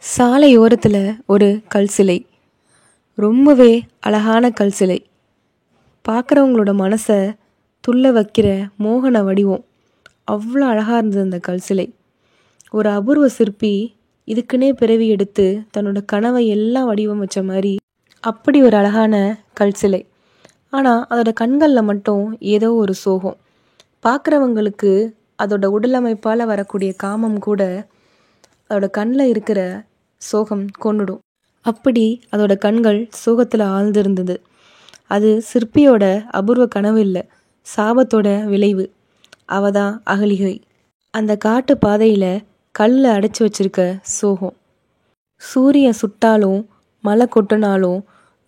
சாலையோரத்தில் ஒரு கல் சிலை, ரொம்பவே அழகான கல் சிலை. பார்க்குறவங்களோட மனசை துள்ள வைக்கிற மோகன வடிவம். அவ்வளோ அழகாக இருந்தது அந்த கல் சிலை. ஒரு அபூர்வ சிற்பி இதுக்குன்னே பிறவி எடுத்து தன்னோட கனவை எல்லாம் வடிவமைச்ச மாதிரி அப்படி ஒரு அழகான கல் சிலை. ஆனால் அதோட கண்களில் மட்டும் ஏதோ ஒரு சோகம். பார்க்குறவங்களுக்கு அதோட உடலமைப்பால் வரக்கூடிய காமம் கூட அதோட கண்ணில் இருக்கிற சோகம் கொன்னுடும். அப்படி அதோட கண்கள் சோகத்தில் ஆழ்ந்திருந்தது. அது சிற்பியோட அபூர்வ கனவு இல்லை, சாபத்தோட விளைவு. அவ தான் அகலிகை. அந்த காட்டு பாதையில் கல்லை அடைச்சி வச்சிருக்க சோகம். சூரியன் சுட்டாலும் மழை கொட்டினாலும்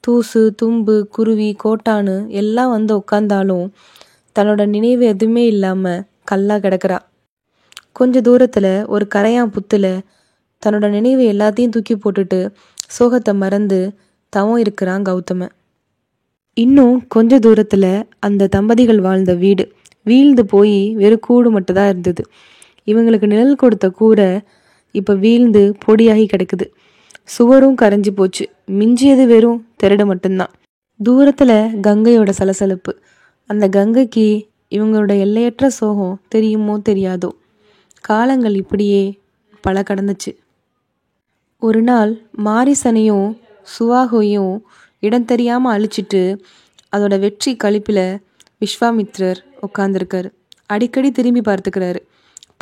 தூசு தும்பு குருவி கோட்டானு எல்லாம் வந்து உட்காந்தாலும் தன்னோட நினைவு எதுவுமே இல்லாமல் கல்லாக கிடக்கிறா. கொஞ்ச தூரத்தில் ஒரு கரையான் புத்தில் தன்னோட நினைவு எல்லாத்தையும் தூக்கி போட்டுட்டு சோகத்தை மறந்து தவம் இருக்கிறான் கௌதமன். இன்னும் கொஞ்ச தூரத்தில் அந்த தம்பதிகள் வாழ்ந்த வீடு வீழ்ந்து போய் வெறும் கூடு மட்டும் தான் இருந்தது. இவங்களுக்கு நிழல் கொடுத்த கூரை இப்போ வீழ்ந்து பொடியாகி கிடக்குது. சுவரும் கரைஞ்சி போச்சு. மிஞ்சியது வெறும் திரடு மட்டும்தான். தூரத்தில் கங்கையோட சலசலப்பு. அந்த கங்கைக்கு இவங்களோட எல்லையற்ற சோகம் தெரியுமோ தெரியாதோ. காலங்கள் இப்படியே பல கடந்துச்சு. ஒரு நாள் மாரிசனையும் சுவாகையும் இடம் தெரியாமல் அழிச்சிட்டு அதோட வெற்றி கழிப்பில் விஸ்வாமித்ரர் உட்காந்துருக்காரு. அடிக்கடி திரும்பி பார்த்துக்கிறாரு.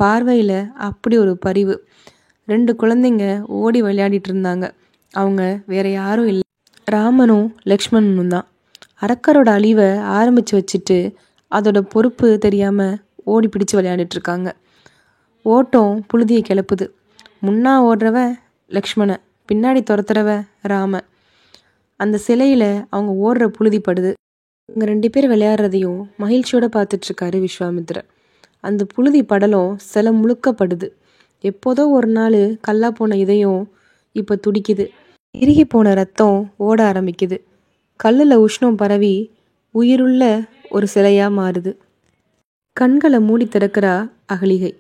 பார்வையில் அப்படி ஒரு பரிவு. 2 குழந்தைங்க ஓடி விளையாடிட்டு இருந்தாங்க. அவங்க வேற யாரும் இல்லை, ராமனும் லக்ஷ்மணனும் தான். அரக்கரோட அழிவை ஆரம்பித்து வச்சுட்டு அதோட பொறுப்பு தெரியாமல் ஓடி பிடிச்சு விளையாடிட்டு இருக்காங்க. ஓட்டம் புழுதியை கிளப்புது. முன்னா ஓடுறவன் லக்ஷ்மணன், பின்னாடி துரத்துறவன் ராமன். அந்த சிலையில் அவங்க ஓடுற புழுதி படுது. இவங்க 2 பேர் விளையாடுறதையும் மகிழ்ச்சியோட பார்த்துட்ருக்காரு விஸ்வாமித்ரர். அந்த புழுதி படலம் சில முழுக்கப்படுது. எப்போதோ ஒரு நாள் கல்லா போன இதயம் இப்போ துடிக்குது. இறுகி போன ரத்தம் ஓட ஆரம்பிக்குது. கல்லில் உஷ்ணம் பரவி உயிருள்ள ஒரு சிலையாக மாறுது. கண்களை மூடி திறக்கிறா அகலிகை.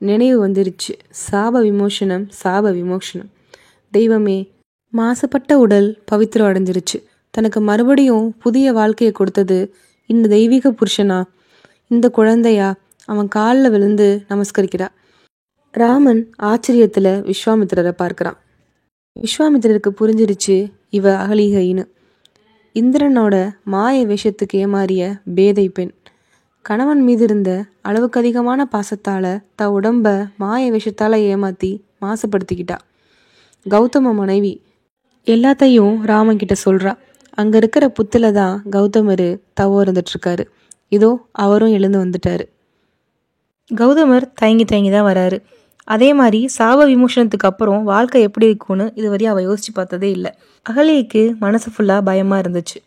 நினைவு வந்துருச்சு. சாப விமோசனம், சாப விமோசனம். தெய்வமே, மாசுபட்ட உடல் பவித்திரம் அடைஞ்சிருச்சு. தனக்கு மறுபடியும் புதிய வாழ்க்கையை கொடுத்தது இந்த தெய்வீக புருஷனா, இந்த குழந்தையா? அவன் காலில் விழுந்து நமஸ்கரிக்கிறா. ராமன் ஆச்சரியத்தில் விஸ்வாமித்திரரை பார்க்குறான். விஸ்வாமித்திரருக்கு புரிஞ்சிருச்சு இவ அகலிகைன்னு. இந்திரனோட மாய வேஷத்துக்கு ஏமாறிய பேதை பெண். கணவன் மீது இருந்த அளவுக்கு அதிகமான பாசத்தால் உடம்ப மாய வேஷத்தால் ஏமாற்றி மாசுபடுத்திக்கிட்டா. கௌதம மனைவி எல்லாத்தையும் ராமன் கிட்ட சொல்கிறா. அங்கே இருக்கிற புத்தில் தான் கௌதமர் தவம் இருந்துட்டுருக்காரு. இதோ அவரும் எழுந்து வந்துட்டாரு. கௌதமர் தயங்கி தயங்கி தான் வராரு. அதே மாதிரி சாப விமோசனத்துக்கு அப்புறம் வாழ்க்கை எப்படி இருக்கும்னு இதுவரையும் அவள் யோசிச்சு பார்த்ததே இல்லை. அகலிகைக்கு மனசு ஃபுல்லாக பயமாக இருந்துச்சு.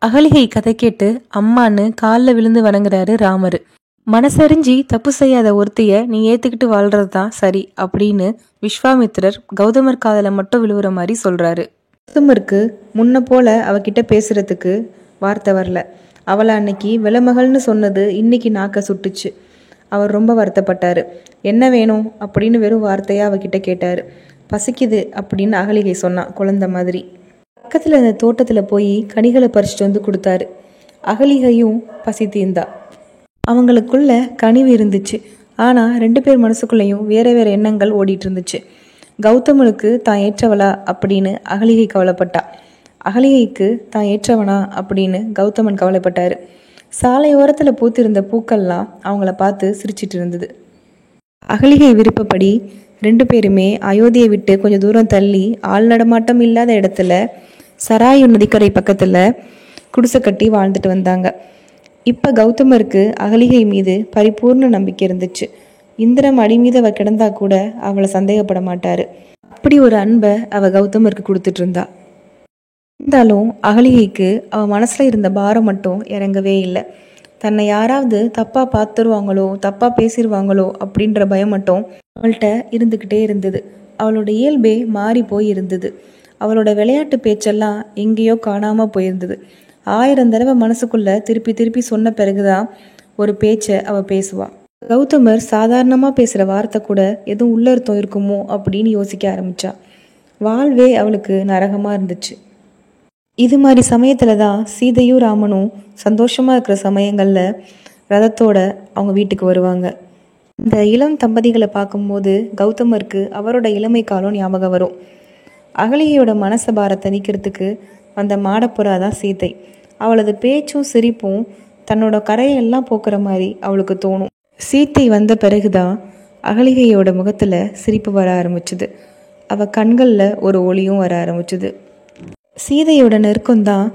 அகலிகை கதை கேட்டு அம்மான்னு காலில் விழுந்து வணங்குறாரு ராமர். மனசறிஞ்சி தப்பு செய்யாத ஒருத்தைய நீ ஏற்றுக்கிட்டு வாழ்றது தான் சரி அப்படின்னு விஸ்வாமித்திரர் கௌதமர் காதில் மட்டும் விழுவுற மாதிரி சொல்கிறாரு. கௌதமருக்கு முன்ன போல அவகிட்ட பேசுறதுக்கு வார்த்தை வரல. அவளை அன்னைக்கு விலமகள்னு சொன்னது இன்னைக்கு நாக்க சுட்டுச்சு. அவர் ரொம்ப வருத்தப்பட்டார். என்ன வேணும் அப்படின்னு வெறும் வார்த்தையாக அவகிட்ட கேட்டார். பசிக்குது அப்படின்னு அகலிகை சொன்னான் குழந்தை மாதிரி. பக்கத்தில் அந்த தோட்டத்தில் போய் கனிகளை பறிச்சுட்டு வந்து கொடுத்தாரு. அகலிகையும் பசி தீர்ந்தா. அவங்களுக்குள்ள கனிவு இருந்துச்சு. ஆனால் 2 பேர் மனசுக்குள்ளேயும் வேற வேற எண்ணங்கள் ஓடிட்டு இருந்துச்சு. கௌதமனுக்கு தான் ஏற்றவளா அப்படின்னு அகலிகை கவலைப்பட்டா. அகலிகைக்கு தான் ஏற்றவனா அப்படின்னு கௌதமன் கவலைப்பட்டாரு. சாலையோரத்தில் பூத்திருந்த பூக்கள்லாம் அவங்கள பார்த்து சிரிச்சிட்டு இருந்தது. அகலிகை விருப்பப்படி 2 பேருமே அயோத்தியை விட்டு கொஞ்சம் தூரம் தள்ளி ஆள் நடமாட்டம் இல்லாத இடத்துல சராயு நதிக்கரை பக்கத்தில் குடிசை கட்டி வாழ்ந்துட்டு வந்தாங்க. இப்போ கௌதமருக்கு அகலிகை மீது பரிபூர்ண நம்பிக்கை இருந்துச்சு. இந்திரன் அடி மீது அவள் கிடந்தா கூட அவளை சந்தேகப்பட மாட்டாரு. அப்படி ஒரு அன்பை அவள் கௌதமருக்கு கொடுத்துட்டு இருந்தா. இருந்தாலும் அகலிகைக்கு அவள் மனசில் இருந்த பாரம் மட்டும் இறங்கவே இல்லை. தன்னை யாராவது தப்பாக பார்த்துருவாங்களோ, தப்பாக பேசிடுவாங்களோ அப்படின்ற பயம் மட்டும் அவள்கிட்ட இருந்துக்கிட்டே இருந்தது. அவளோட இயல்பே மாறி போய் இருந்தது. அவளோட விளையாட்டு பேச்செல்லாம் எங்கேயோ காணாமல் போயிருந்தது. 1000 தடவை மனசுக்குள்ளே திருப்பி திருப்பி சொன்ன பிறகுதான் ஒரு பேச்சை அவள் பேசுவாள். கௌதமர் சாதாரணமாக பேசுகிற வார்த்தை கூட எதுவும் உள்ளர்த்தம் இருக்குமோ அப்படின்னு யோசிக்க ஆரம்பித்தா. வாழ்வே அவளுக்கு நரகமாக இருந்துச்சு. இது மாதிரி சமயத்தில் தான் சீதையும் ராமனும் சந்தோஷமாக இருக்கிற சமயங்களில் ரதத்தோட அவங்க வீட்டுக்கு வருவாங்க. இந்த இளம் தம்பதிகளை பார்க்கும்போது கௌதமருக்கு அவரோட இளமை காலம் ஞாபகம் வரும். அகலிகையோட மனச பாரத்தை நீக்கிறதுக்கு வந்த மாடப்புறா தான் சீதை. அவளது பேச்சும் சிரிப்பும் தன்னோட கரையெல்லாம் போக்குற மாதிரி அவளுக்கு தோணும். சீதை வந்த பிறகுதான் அகலிகையோட முகத்தில் சிரிப்பு வர ஆரம்பிச்சுது. அவள் கண்களில் ஒரு ஒளியும் வர ஆரம்பிச்சுது. சீதையோட நெருக்கம்தான்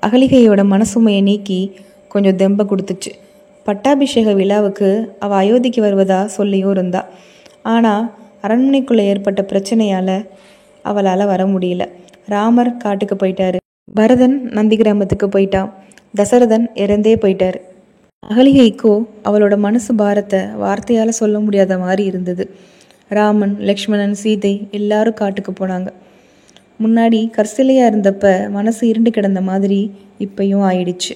அகலிகையோட மனசுமையை நீக்கி கொஞ்சம் தெம்ப கொடுத்துச்சு. பட்டாபிஷேக விழாவுக்கு அவள் அயோத்திக்கு வருவதா சொல்லியும் இருந்தா. ஆனால் அரண்மனைக்குள்ளே ஏற்பட்ட பிரச்சனையால் அவளால் வர முடியல. ராமர் காட்டுக்கு போயிட்டாரு, பரதன் நந்தி கிராமத்துக்கு போயிட்டான், தசரதன் இறந்தே போயிட்டாரு. அகலிகைக்கோ அவளோட மனசு பாரத்தை வார்த்தையால் சொல்ல முடியாத மாதிரி இருந்தது. ராமன், லக்ஷ்மணன், சீதை எல்லாரும் காட்டுக்கு போனாங்க. முன்னாடி கற்சிலையாக இருந்தப்ப மனசு இருண்டு கிடந்த மாதிரி இப்பையும் ஆயிடுச்சு.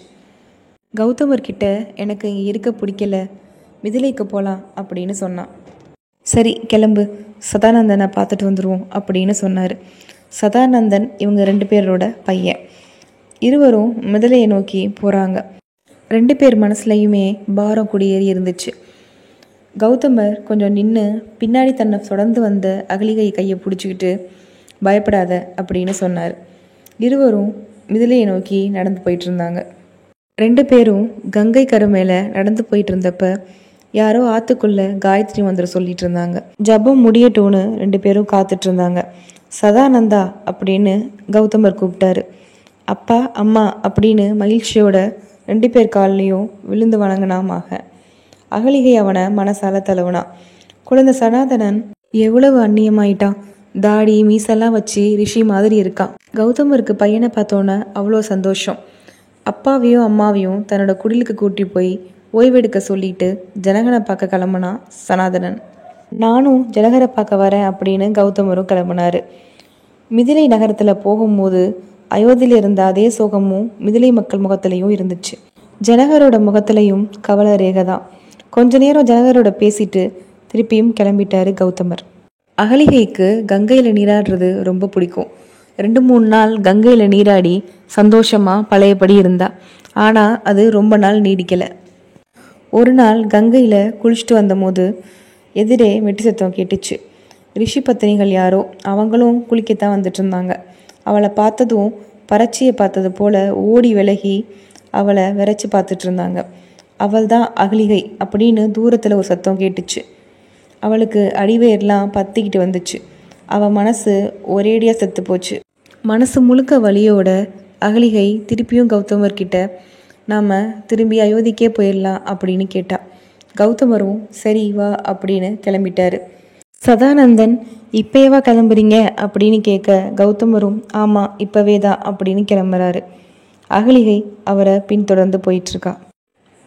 கௌதமர்கிட்ட எனக்கு இங்கே இருக்க பிடிக்கல, மிதிலைக்கு போகலாம் அப்படின்னு சொன்னான். சரி கிளம்பு, சதானந்தனை பார்த்துட்டு வந்துடுவோம் அப்படின்னு சொன்னார். சதானந்தன் இவங்க 2 பேரோட பையன். இருவரும் மிதிலையை நோக்கி போகிறாங்க. 2 பேர் மனசுலையுமே பாரம் குடியேறி இருந்துச்சு. கௌதமர் கொஞ்சம் நின்று பின்னாடி தன்னை தொடர்ந்து வந்த அகலிகை கையை பிடிச்சிக்கிட்டு பயப்படாத அப்படின்னு சொன்னார். இருவரும் மிதிலையை நோக்கி நடந்து போயிட்டு இருந்தாங்க. 2 பேரும் கங்கை கரை மேலே நடந்து போயிட்டு இருந்தப்ப யாரோ ஆற்றுக்குள்ளே காயத்ரி மந்திரம் சொல்லிட்டு இருந்தாங்க. ஜபம் முடியட்டும்னு 2 பேரும் காத்துட்டு இருந்தாங்க. சதானந்தா அப்படின்னு கௌதமர் கூப்பிட்டாரு. அப்பா, அம்மா அப்படின்னு மகிழ்ச்சியோட 2 பேர் கால்லையும் விழுந்து வணங்கினாமாக. அகலிகை அவனை மனசால தழுவனா. குழந்தை சனாதனன் எவ்வளவு அந்நியமாயிட்டான், தாடி மீசெல்லாம் வச்சு ரிஷி மாதிரி இருக்கான். கௌதமருக்கு பையனை பார்த்தோன்னே அவ்வளோ சந்தோஷம். அப்பாவையும் அம்மாவையும் தன்னோட குடிலுக்கு கூட்டி போய் ஓய்வெடுக்க சொல்லிட்டு ஜனகனை பார்க்க கிளம்புனா சனாதனன். நானும் ஜனகரை பார்க்க வரேன் அப்படின்னு கௌதமரும் கிளம்புனாரு. மிதிலை நகரத்தில் போகும்போது அயோத்தியில் இருந்த அதே சோகமும் மிதிலை மக்கள் முகத்திலையும் இருந்துச்சு. ஜனகரோட முகத்திலையும் கவலை ரேகை தான். கொஞ்ச நேரம் ஜனகரோட பேசிட்டு திருப்பியும் கிளம்பிட்டாரு கௌதமர். அகலிகைக்கு கங்கையில் நீராடுறது ரொம்ப பிடிக்கும். 2-3 நாள் கங்கையில் நீராடி சந்தோஷமாக பழையபடி இருந்தா. ஆனால் அது ரொம்ப நாள் நீடிக்கலை. ஒரு நாள் கங்கையில் குளிச்சுட்டு வந்தபோது எதிரே வெட்டி சத்தம் கேட்டுச்சு. ரிஷி பத்தினிகள் யாரோ, அவங்களும் குளிக்கத்தான் வந்துட்டு இருந்தாங்க. அவளை பார்த்ததும் பறச்சியை பார்த்தது போல ஓடி விலகி அவளை விரைச்சி பார்த்துட்டு இருந்தாங்க. அவள் தான் அகலிகை அப்படின்னு தூரத்தில் ஒரு சத்தம் கேட்டுச்சு. அவளுக்கு அடிவேர்லாம் பத்திக்கிட்டு வந்துச்சு. அவள் மனசு ஒரேடியாக செத்து போச்சு. மனசு முழுக்க வலியோட அகலிகை திருப்பியும் கௌதமர்கிட்ட நாம் திரும்பி அயோத்திக்கே போயிடலாம் அப்படின்னு கேட்டா. கௌதமரும் சரி வா அப்படின்னு கிளம்பிட்டாரு. சதானந்தன் இப்போவா கிளம்புறீங்க அப்படின்னு கேட்க கௌதமரும் ஆமாம் இப்போவே தான் அப்படின்னு கிளம்புறாரு. அகலிகை அவரை பின்தொடர்ந்து போயிட்டுருக்கா.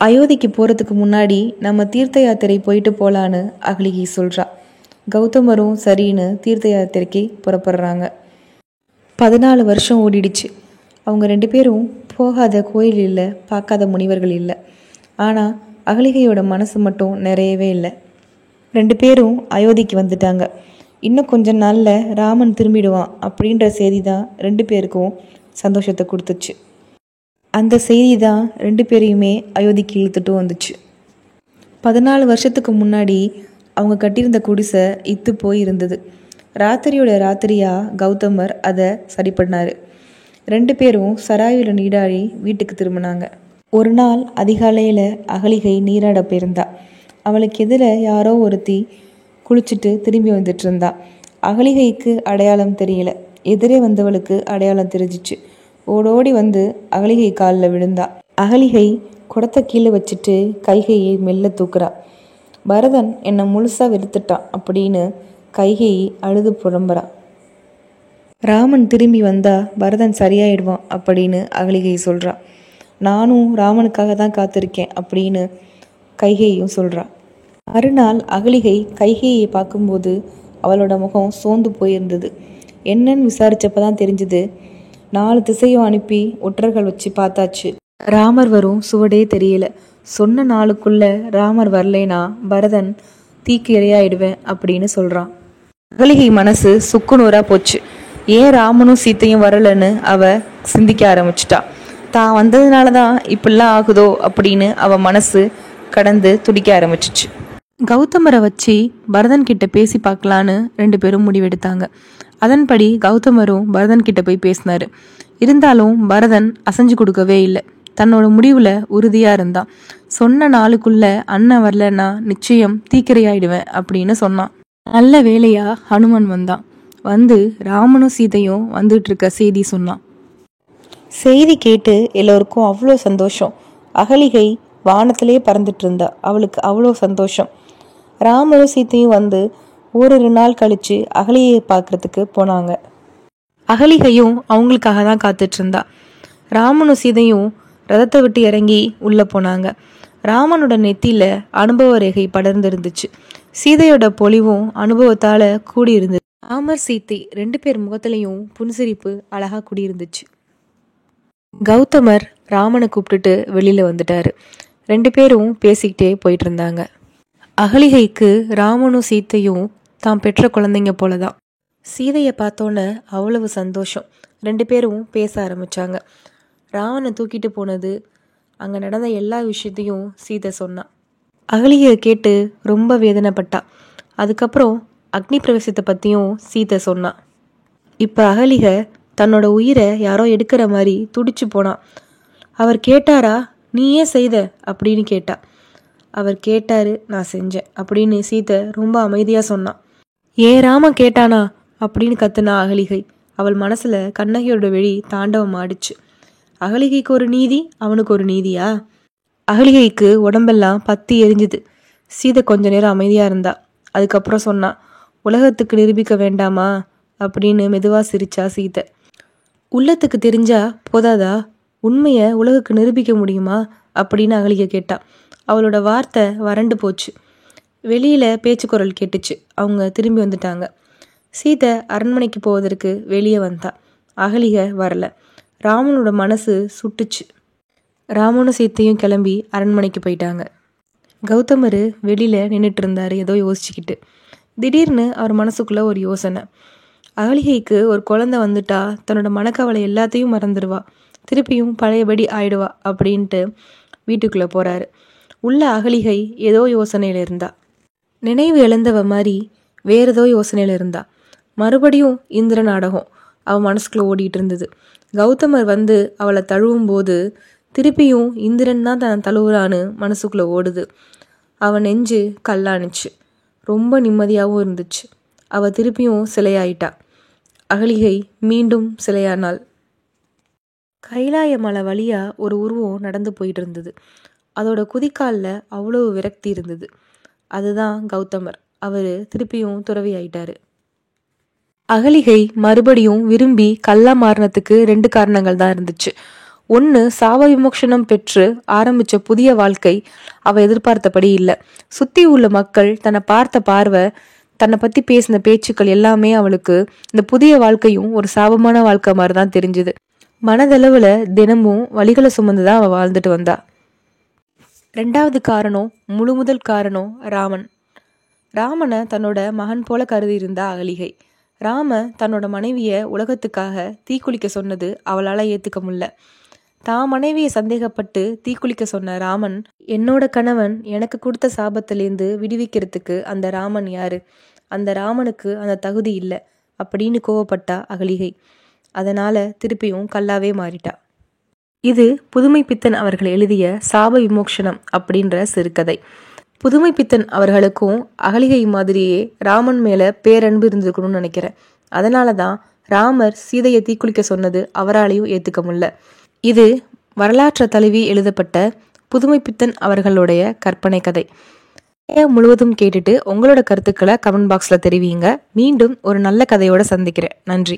அயோத்திக்கு போகிறதுக்கு முன்னாடி நம்ம தீர்த்த யாத்திரை போயிட்டு போகலான்னு அகலிகை சொல்கிறா. கௌதமரும் சரின்னு தீர்த்த யாத்திரைக்கு புறப்படுறாங்க. 14 வருஷம் ஓடிடுச்சு. அவங்க 2 பேரும் போகாத கோயில் இல்லை, பார்க்காத முனிவர்கள் இல்லை. ஆனால் அகலிகையோட மனசு மட்டும் நிறையவே இல்லை. 2 பேரும் அயோத்திக்கு வந்துட்டாங்க. இன்னும் கொஞ்ச நாளில் ராமன் திரும்பிடுவான் அப்படின்ற செய்தி தான் 2 பேருக்கும் சந்தோஷத்தை கொடுத்துச்சு. அந்த செய்தி தான் 2 பேரையுமே அயோத்திக்கு இழுத்துட்டு வந்துச்சு. 14 வருஷத்துக்கு முன்னாடி அவங்க கட்டியிருந்த குடிசை இத்து போய் இருந்தது. ராத்திரியோட ராத்திரியாக கௌதமர் அதை சரி பண்ணார். 2 பேரும் சராயுல நீராடி வீட்டுக்கு திரும்பினாங்க. ஒரு நாள் அதிகாலையில் அகலிகை நீராட போயிருந்தா. அவளுக்கு எதிர யாரோ ஒருத்தி குளிச்சுட்டு திரும்பி வந்துட்டு இருந்தா. அகலிகைக்கு அடையாளம் தெரியல, எதிரே வந்தவளுக்கு அடையாளம் தெரிஞ்சிச்சு. ஓடோடி வந்து அகலிகை காலில் விழுந்தா. அகலிகை குடத்தை கீழே வச்சுட்டு கைகையை மெல்ல தூக்குறா. பரதன் என்னை முழுசாக வெறுத்துட்டான் அப்படின்னு கைகையை அழுது புலம்புறா. ராமன் திரும்பி வந்தா பரதன் சரியாயிடுவான் அப்படின்னு அகலிகை சொல்கிறா. நானும் ராமனுக்காக தான் காத்திருக்கேன் அப்படின்னு கைகையும் சொல்கிறா. மறுநாள் அகலிகை கைகையை பார்க்கும்போது அவளோட முகம் சோர்ந்து போயிருந்தது. என்னன்னு விசாரிச்சப்ப தான் தெரிஞ்சுது. 4 திசையும் அனுப்பி ஒற்றர்கள் வச்சு பார்த்தாச்சு, ராமர் வரும் சுவடே தெரியல. சொன்ன நாளுக்குள்ள ராமர் வரலேனா பரதன் தீக்கு இரையாயிடுவேன் அப்படின்னு சொல்கிறான். அகலிகை மனசு சுக்குநூறாக போச்சு. ஏன் ராமனும் சீத்தையும் வரலன்னு அவ சிந்திக்க ஆரம்பிச்சிட்டா. தான் வந்ததுனால தான் இப்படிலாம் ஆகுதோ அப்படின்னு அவ மனசு கடந்து துடிக்க ஆரம்பிச்சிச்சு. கௌதமரை வச்சு பரதன் கிட்ட பேசி பார்க்கலான்னு 2 பேரும் முடிவெடுத்தாங்க. அதன்படி கௌதமரும் பரதன் கிட்ட போய் பேசினாரு. இருந்தாலும் பரதன் அசைஞ்சு கொடுக்கவே இல்லை. தன்னோட முடிவுல உறுதியா இருந்தான். சொன்ன நாளுக்குள்ள அண்ணன் வரலன்னா நிச்சயம் தீக்கிரையாயிடுவேன் அப்படின்னு சொன்னான். நல்ல வேளையா ஹனுமன் வந்தான். வந்து ராமனும் சீதையும் வந்துட்டு இருக்க செய்தி சொன்னான். செய்தி கேட்டு எல்லோருக்கும் அவ்வளோ சந்தோஷம். அகலிகை வானத்திலே பறந்துட்டு இருந்தா. அவளுக்கு அவ்வளோ சந்தோஷம். ராமனும் சீத்தையும் வந்து ஓரிரு நாள் கழிச்சு அகலிகையை பார்க்கறதுக்கு போனாங்க. அகலிகையும் அவங்களுக்காக தான் காத்துட்டு இருந்தா. ராமனும் சீதையும் ரதத்தை விட்டு இறங்கி உள்ள போனாங்க. ராமனோட நெத்தியில அனுபவ ரேகை படர்ந்து இருந்துச்சு. சீதையோட பொலிவும் அனுபவத்தால கூடி இருந்துச்சு. ராமர் சீத்தை 2 பேர் முகத்திலையும் புன்சிரிப்பு அழகா குடியிருந்துச்சு. கௌதமர் ராமனை கூப்பிட்டுட்டு வெளியில வந்துட்டாரு. 2 பேரும் பேசிக்கிட்டே போயிட்டு இருந்தாங்க. அகலிகைக்கு ராமனும் சீத்தையும் தான் பெற்ற குழந்தைங்க போலதான். சீதையை பார்த்தோன்னே அவ்வளவு சந்தோஷம். 2 பேரும் பேச ஆரம்பிச்சாங்க. ராவனை தூக்கிட்டு போனது, அங்கே நடந்த எல்லா விஷயத்தையும் சீதை சொன்னான். அகலிகை கேட்டு ரொம்ப வேதனைப்பட்டா. அதுக்கப்புறம் அக்னி பிரவேசத்தை பற்றியும் சீதை சொன்னான். இப்போ அகலிகை தன்னோட உயிரை யாரோ எடுக்கிற மாதிரி துடிச்சு போனான். அவர் கேட்டாரா, நீ ஏன் செய்த அப்படின்னு கேட்டா. அவர் கேட்டாரு, நான் செஞ்சேன் அப்படின்னு சீதை ரொம்ப அமைதியாக சொன்னான். ஏன் ராமன் கேட்டானா அப்படின்னு கத்துனா அகலிகை. அவள் மனசுல கண்ணகியோட வெளி தாண்டவம் ஆடிச்சு. அகலிகைக்கு ஒரு நீதி, அவனுக்கு ஒரு நீதியா? அகலிகைக்கு உடம்பெல்லாம் பத்தி எரிஞ்சுது. சீதை கொஞ்ச நேரம் அமைதியா இருந்தா. அதுக்கப்புறம் சொன்னா, உலகத்துக்கு நிரூபிக்க வேண்டாமா அப்படின்னு மெதுவா சிரிச்சா சீதை. உள்ளத்துக்கு தெரிஞ்சா போதாதா? உண்மையை உலகுக்கு நிரூபிக்க முடியுமா அப்படின்னு அகலிகை கேட்டா. அவளோட வார்த்தை வறண்டு போச்சு. வெளியில பேச்சு குரல் கேட்டுச்சு. அவங்க திரும்பி வந்துட்டாங்க. சீதை அரண்மனைக்கு போவதற்கு வெளியே வந்தா. அகலிகை வரல. ராமனோட மனசு சுட்டுச்சு. ராமனும் சீத்தையும் கிளம்பி அரண்மனைக்கு போயிட்டாங்க. கௌதமர் வெளியில நின்றுட்டு இருந்தாரு, ஏதோ யோசிச்சுக்கிட்டு. திடீர்னு அவர் மனசுக்குள்ள ஒரு யோசனை. அகலிகைக்கு ஒரு குழந்தை வந்துட்டா தன்னோட மனக்கவலை எல்லாத்தையும் மறந்துடுவா, திருப்பியும் பழையபடி ஆயிடுவா அப்படின்ட்டு வீட்டுக்குள்ள போறாரு. உள்ள அகலிகை ஏதோ யோசனையில இருந்தா. நினைவு இழந்தவ மாதிரி வேற ஏதோ யோசனையில இருந்தா. மறுபடியும் இந்திர நாடகம் அவ மனசுக்குள்ள ஓடிட்டு இருந்தது. கௌதமர் வந்து அவளை தழுவும் போது திருப்பியும் இந்திரன் தான் தன் தழுவுறான்னு மனசுக்குள்ள ஓடுது. அவ நெஞ்சு கல்லானுச்சு. ரொம்ப நிம்மதியாகவும் இருந்துச்சு. அவ திருப்பியும் சிலையாயிட்டா. அகலிகை மீண்டும் சிலையானாள். கைலாய மலை வழியா ஒரு உருவம் நடந்து போயிட்டு இருந்தது. அதோட குதிக்காலில் அவ்வளவு விரக்தி இருந்தது. அதுதான் கௌதமர். அவரு திருப்பியும் துறவி ஆயிட்டாரு. அகலிகை மறுபடியும் விரும்பி கல்லா மாறினத்துக்கு 2 காரணங்கள் தான் இருந்துச்சு. ஒன்று, சாப விமோசனம் பெற்று ஆரம்பிச்ச புதிய வாழ்க்கை அவ எதிர்பார்த்தபடி இல்லை. சுத்தி உள்ள மக்கள் தன்னை பார்த்த பார்வை, தன்னை பத்தி பேசின பேச்சுக்கள் எல்லாமே அவளுக்கு இந்த புதிய வாழ்க்கையும் ஒரு சாபமான வாழ்க்கை மாதிரி தான் தெரிஞ்சுது. மனதளவுல தினமும் வலிகளை சுமந்துதான் அவ வாழ்ந்துட்டு வந்தா. 2வது காரணம், முதல் காரணம் ராமன். ராமனை தன்னோட மகன் போல கருதி இருந்தா அகலிகை. ராம தன்னோட மனைவிய உலகத்துக்காக தீக்குளிக்க சொன்னது அவளால ஏத்துக்க முடியல. தான் மனைவியை சந்தேகப்பட்டு தீக்குளிக்க சொன்ன ராமன், என்னோட கணவன் எனக்கு கொடுத்த சாபத்திலேருந்து விடுவிக்கிறதுக்கு அந்த ராமன் யாரு? அந்த ராமனுக்கு அந்த தகுதி இல்லை அப்படின்னு கோவப்பட்டா அகலிகை. அதனால திருப்பியும் கல்லாவே மாறிட்டா. இது புதுமைப்பித்தன் அவர்கள் எழுதிய சாப விமோசனம் அப்படின்ற சிறுகதை. புதுமைப்பித்தன் அவர்களுக்கும் அகலிகை மாதிரியே ராமன் மேல பேரன்பு இருந்திருக்கணும்னு நினைக்கிறேன். அதனாலதான் ராமர் சீதையை தீக்குளிக்க சொன்னது அவராலையும் ஏத்துக்க முடியல. இது வரலாற்றை தழுவி எழுதப்பட்ட புதுமைப்பித்தன் அவர்களுடைய கற்பனை கதை. முழுவதும் கேட்டுட்டு உங்களோட கருத்துக்களை கமெண்ட் பாக்ஸ்ல தெரிவிங்க. மீண்டும் ஒரு நல்ல கதையோட சந்திக்கிறேன். நன்றி.